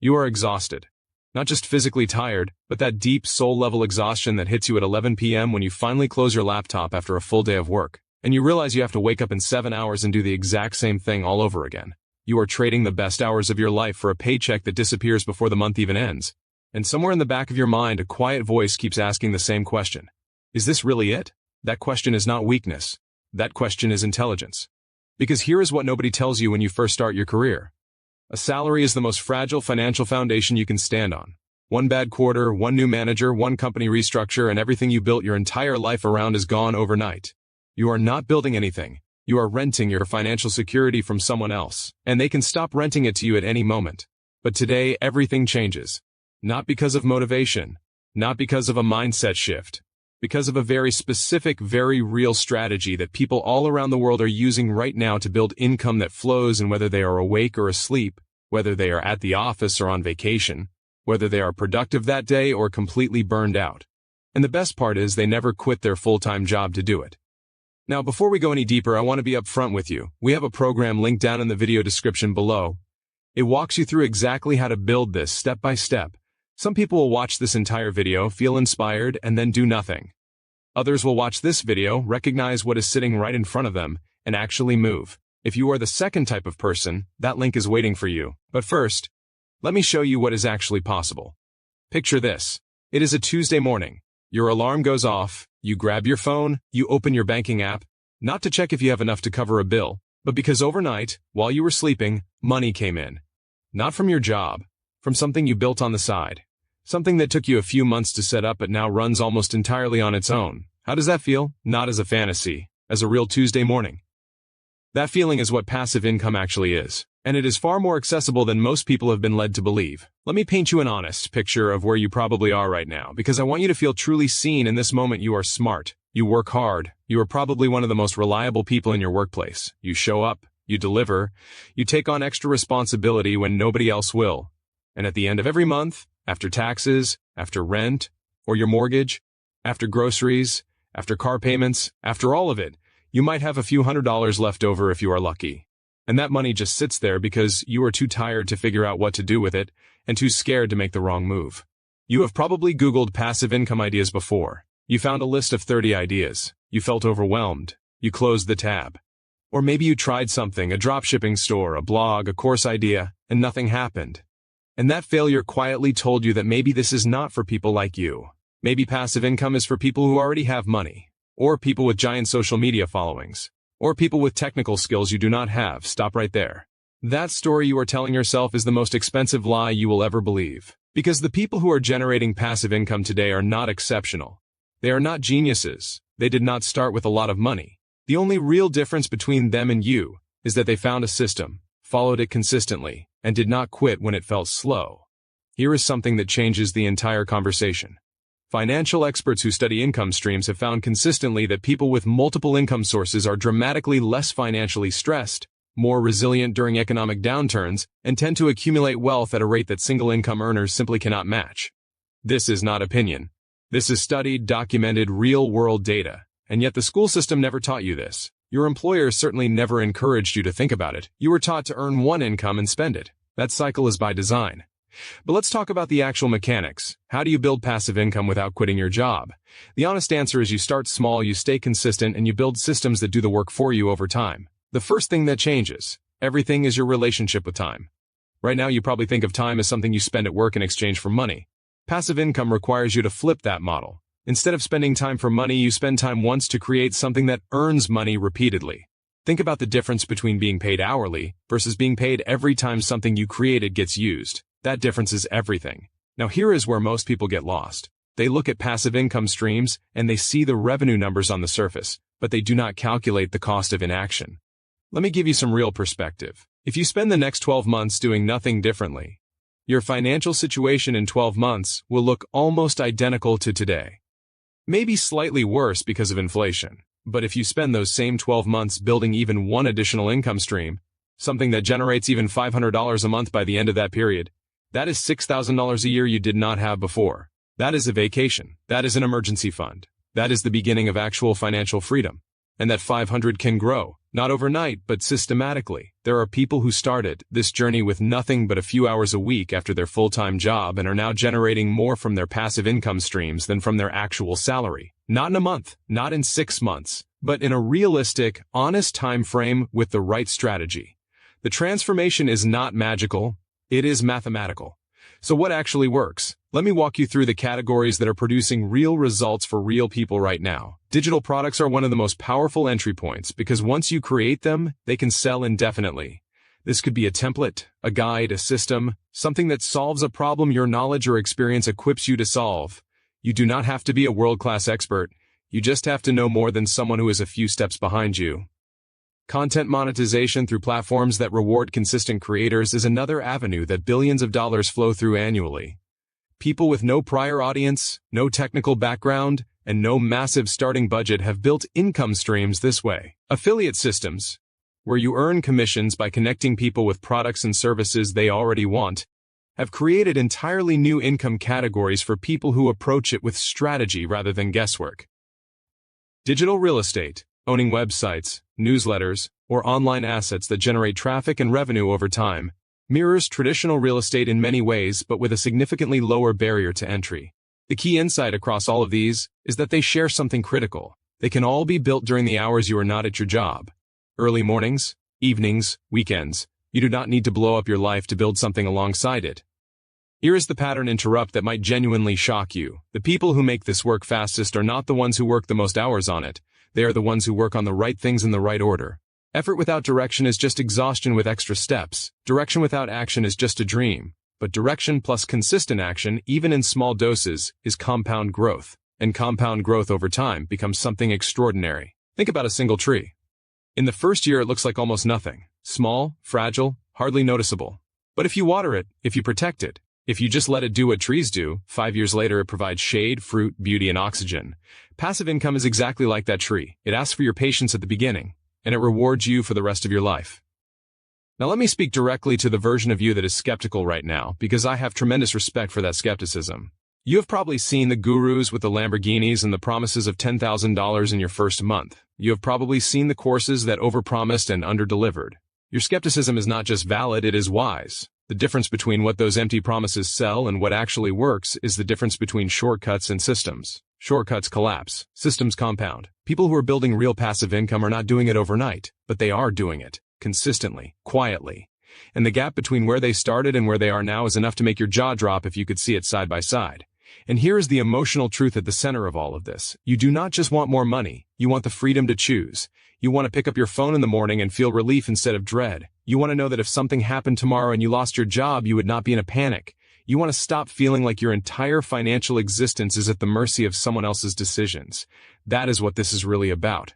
You are exhausted. Not just physically tired, but that deep soul-level exhaustion that hits you at 11 p.m. when you finally close your laptop after a full day of work, and you realize you have to wake up in 7 hours and do the exact same thing all over again. You are trading the best hours of your life for a paycheck that disappears before the month even ends. And somewhere in the back of your mind, a quiet voice keeps asking the same question. Is this really it? That question is not weakness. That question is intelligence. Because here is what nobody tells you when you first start your career. A salary is the most fragile financial foundation you can stand on. One bad quarter, one new manager, one company restructure, and everything you built your entire life around is gone overnight. You are not building anything. You are renting your financial security from someone else, and they can stop renting it to you at any moment. But today, everything changes. Not because of motivation, not because of a mindset shift, because of a very specific, very real strategy that people all around the world are using right now to build income that flows, and whether they are awake or asleep, whether they are at the office or on vacation, whether they are productive that day or completely burned out. And the best part is they never quit their full-time job to do it. Now, before we go any deeper, I want to be upfront with you. We have a program linked down in the video description below. It walks you through exactly how to build this step by step. Some people will watch this entire video, feel inspired, and then do nothing. Others will watch this video, recognize what is sitting right in front of them, and actually move. If you are the second type of person, that link is waiting for you. But first, let me show you what is actually possible. Picture this. It is a Tuesday morning. Your alarm goes off, you grab your phone, you open your banking app, not to check if you have enough to cover a bill, but because overnight, while you were sleeping, money came in. Not from your job, from something you built on the side. Something that took you a few months to set up but now runs almost entirely on its own. How does that feel? Not as a fantasy, as a real Tuesday morning. That feeling is what passive income actually is, and it is far more accessible than most people have been led to believe. Let me paint you an honest picture of where you probably are right now, because I want you to feel truly seen. In this moment. You are smart, you work hard, you are probably one of the most reliable people in your workplace. You show up, you deliver, you take on extra responsibility when nobody else will. And at the end of every month, after taxes, after rent, or your mortgage, after groceries, after car payments, after all of it, you might have a few $100s left over if you are lucky. And that money just sits there because you are too tired to figure out what to do with it and too scared to make the wrong move. You have probably Googled passive income ideas before. You found a list of 30 ideas. You felt overwhelmed. You closed the tab. Or maybe you tried something, a dropshipping store, a blog, a course idea, and nothing happened. And that failure quietly told you that maybe this is not for people like you. Maybe passive income is for people who already have money, or people with giant social media followings, or people with technical skills you do not have. Stop right there. That story you are telling yourself is the most expensive lie you will ever believe. Because the people who are generating passive income today are not exceptional. They are not geniuses. They did not start with a lot of money. The only real difference between them and you is that they found a system, followed it consistently, and did not quit when it felt slow. Here is something that changes the entire conversation. Financial experts who study income streams have found consistently that people with multiple income sources are dramatically less financially stressed, more resilient during economic downturns, and tend to accumulate wealth at a rate that single income earners simply cannot match. This is not opinion. This is studied, documented, real-world data. And yet the school system never taught you this. Your employer certainly never encouraged you to think about it. You were taught to earn one income and spend it. That cycle is by design. But let's talk about the actual mechanics. How do you build passive income without quitting your job? The honest answer is you start small, you stay consistent, and you build systems that do the work for you over time. The first thing that changes, everything, is your relationship with time. Right now you probably think of time as something you spend at work in exchange for money. Passive income requires you to flip that model. Instead of spending time for money, you spend time once to create something that earns money repeatedly. Think about the difference between being paid hourly versus being paid every time something you created gets used. That difference is everything. Now here is where most people get lost. They look at passive income streams and they see the revenue numbers on the surface, but they do not calculate the cost of inaction. Let me give you some real perspective. If you spend the next 12 months doing nothing differently, your financial situation in 12 months will look almost identical to today. Maybe slightly worse because of inflation. But if you spend those same 12 months building even one additional income stream, something that generates even $500 a month by the end of that period, that is $6,000 a year you did not have before. That is a vacation. That is an emergency fund. That is the beginning of actual financial freedom. And that 500 can grow. Not overnight, but systematically. There are people who started this journey with nothing but a few hours a week after their full-time job and are now generating more from their passive income streams than from their actual salary. Not in a month, not in 6 months, but in a realistic, honest time frame with the right strategy. The transformation is not magical, it is mathematical. So what actually works? Let me walk you through the categories that are producing real results for real people right now. Digital products are one of the most powerful entry points because once you create them, they can sell indefinitely. This could be a template, a guide, a system, something that solves a problem your knowledge or experience equips you to solve. You do not have to be a world-class expert. You just have to know more than someone who is a few steps behind you. Content monetization through platforms that reward consistent creators is another avenue that billions of dollars flow through annually. People with no prior audience, no technical background, and no massive starting budget have built income streams this way. Affiliate systems, where you earn commissions by connecting people with products and services they already want, have created entirely new income categories for people who approach it with strategy rather than guesswork. Digital real estate, owning websites, newsletters, or online assets that generate traffic and revenue over time, mirrors traditional real estate in many ways but with a significantly lower barrier to entry. The key insight across all of these is that they share something critical. They can all be built during the hours you are not at your job. Early mornings, evenings, weekends. You do not need to blow up your life to build something alongside it. Here is the pattern interrupt that might genuinely shock you. The people who make this work fastest are not the ones who work the most hours on it. They are the ones who work on the right things in the right order. Effort without direction is just exhaustion with extra steps. Direction without action is just a dream. But direction plus consistent action, even in small doses, is compound growth. And compound growth over time becomes something extraordinary. Think about a single tree. In the first year it looks like almost nothing. Small, fragile, hardly noticeable. But if you water it, if you protect it, if you just let it do what trees do, 5 years later it provides shade, fruit, beauty, and oxygen. Passive income is exactly like that tree. It asks for your patience at the beginning, and it rewards you for the rest of your life. Now let me speak directly to the version of you that is skeptical right now, because I have tremendous respect for that skepticism. You have probably seen the gurus with the Lamborghinis and the promises of $10,000 in your first month. You have probably seen the courses that overpromised and underdelivered. Your skepticism is not just valid, it is wise. The difference between what those empty promises sell and what actually works is the difference between shortcuts and systems. Shortcuts collapse. Systems compound. People who are building real passive income are not doing it overnight, but they are doing it consistently, quietly. And the gap between where they started and where they are now is enough to make your jaw drop if you could see it side by side. And here is the emotional truth at the center of all of this. You do not just want more money, you want the freedom to choose. You want to pick up your phone in the morning and feel relief instead of dread. You want to know that if something happened tomorrow and you lost your job, you would not be in a panic. You want to stop feeling like your entire financial existence is at the mercy of someone else's decisions. That is what this is really about.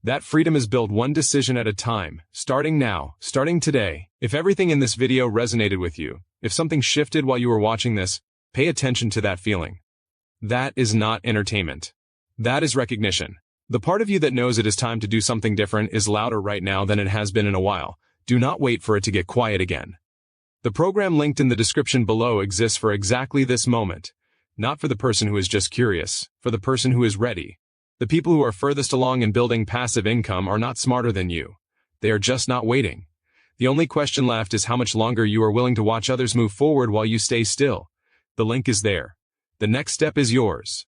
That freedom is built one decision at a time, starting now, starting today. If everything in this video resonated with you, if something shifted while you were watching this, pay attention to that feeling. That is not entertainment. That is recognition. The part of you that knows it is time to do something different is louder right now than it has been in a while. Do not wait for it to get quiet again. The program linked in the description below exists for exactly this moment. Not for the person who is just curious, for the person who is ready. The people who are furthest along in building passive income are not smarter than you. They are just not waiting. The only question left is how much longer you are willing to watch others move forward while you stay still. The link is there. The next step is yours.